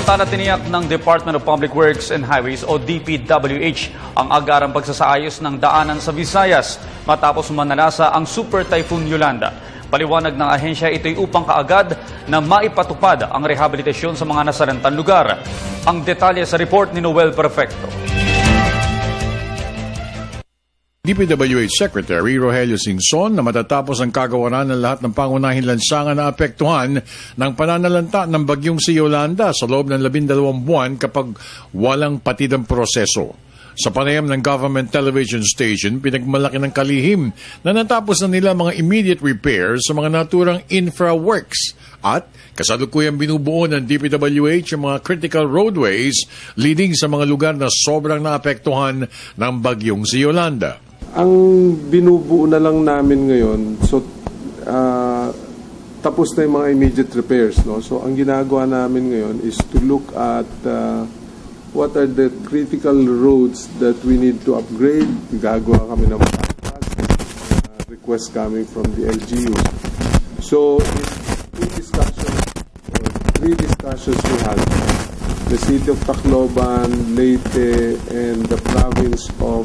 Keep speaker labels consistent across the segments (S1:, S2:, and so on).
S1: Samantala, tiniyak ng Department of Public Works and Highways o DPWH ang agarang pagsasaayos ng daanan sa Visayas matapos manalasa ang Super Typhoon Yolanda. Paliwanag ng ahensya, ito'y upang kaagad na maipatupad ang rehabilitasyon sa mga nasalantang lugar. Ang detalye sa report ni Noel Perfecto.
S2: DPWH Secretary Rogelio Singson na matatapos ang kagawaran ng lahat ng pangunahing lansangan na apektuhan ng pananalanta ng bagyong si Yolanda sa loob ng 12 buwan kapag walang patidang proseso. Sa panayam ng government television station, pinagmalaki ng kalihim na natapos na nila mga immediate repairs sa mga naturang infra works at kasalukuyang binubuo ng DPWH ang mga critical roadways leading sa mga lugar na sobrang naapektuhan ng bagyong si Yolanda.
S3: Ang binubuo na lang namin ngayon, so tapos na yung mga immediate repairs. No? So ang ginagawa namin ngayon is to look at what are the critical roads that we need to upgrade. Gagawa kami ng request coming from the LGU. So three discussions we had. The city of Tacloban, Leyte, and the province of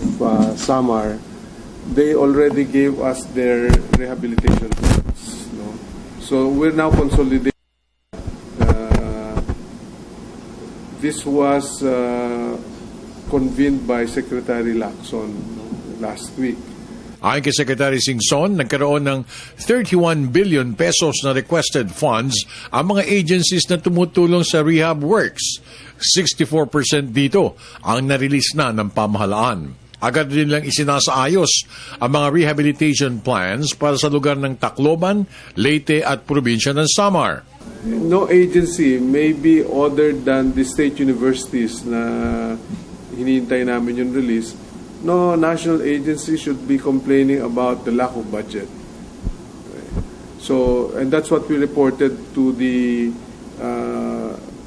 S3: Samar, they already gave us their rehabilitation plans. No? So we're now consolidating. This was convened by Secretary Lacson last week.
S2: Ayon kay Secretary Singson, nagkaroon ng 31 billion pesos na requested funds ang mga agencies na tumutulong sa rehab works. 64% dito ang na-release na ng pamahalaan. Agad din lang isinasaayos ang mga rehabilitation plans para sa lugar ng Tacloban, Leyte at probinsya ng Samar.
S3: No agency may be other than the state universities na hinihintay namin yung release. No national agency should be complaining about the lack of budget. So, and that's what we reported to the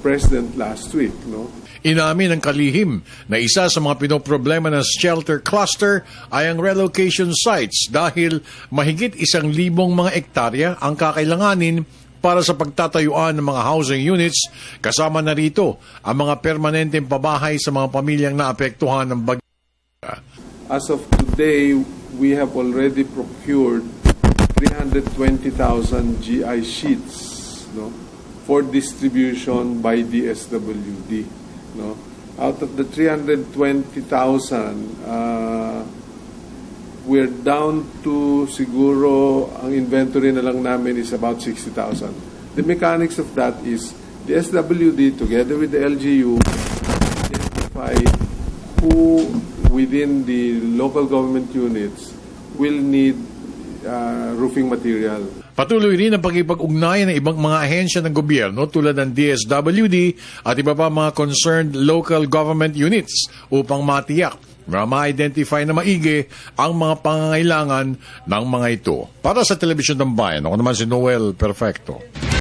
S3: President last week, no?
S2: Inamin ng kalihim na isa sa mga pinoproblema ng shelter cluster ay ang relocation sites dahil mahigit 1,000 mga ektarya ang kakailanganin para sa pagtatayuan ng mga housing units, kasama na rito ang mga permanenteng pabahay sa mga pamilyang naapektuhan ng bagyo.
S3: As of today, we have already procured 320,000 GI sheets, no, for distribution by DSWD. No? Out of the 320,000, we're down to siguro ang inventory na lang namin is about 60,000. The mechanics of that is the SWD together with the LGU identify who within the local government units will need roofing material.
S2: Patuloy rin ang pagkipag-ugnayan ng ibang mga ahensya ng gobyerno tulad ng DSWD at iba pa mga concerned local government units upang matiyak na ma-identify na maigi ang mga pangangailangan ng mga ito. Para sa Telebisyon ng Bayan, ako naman si Noel Perfecto.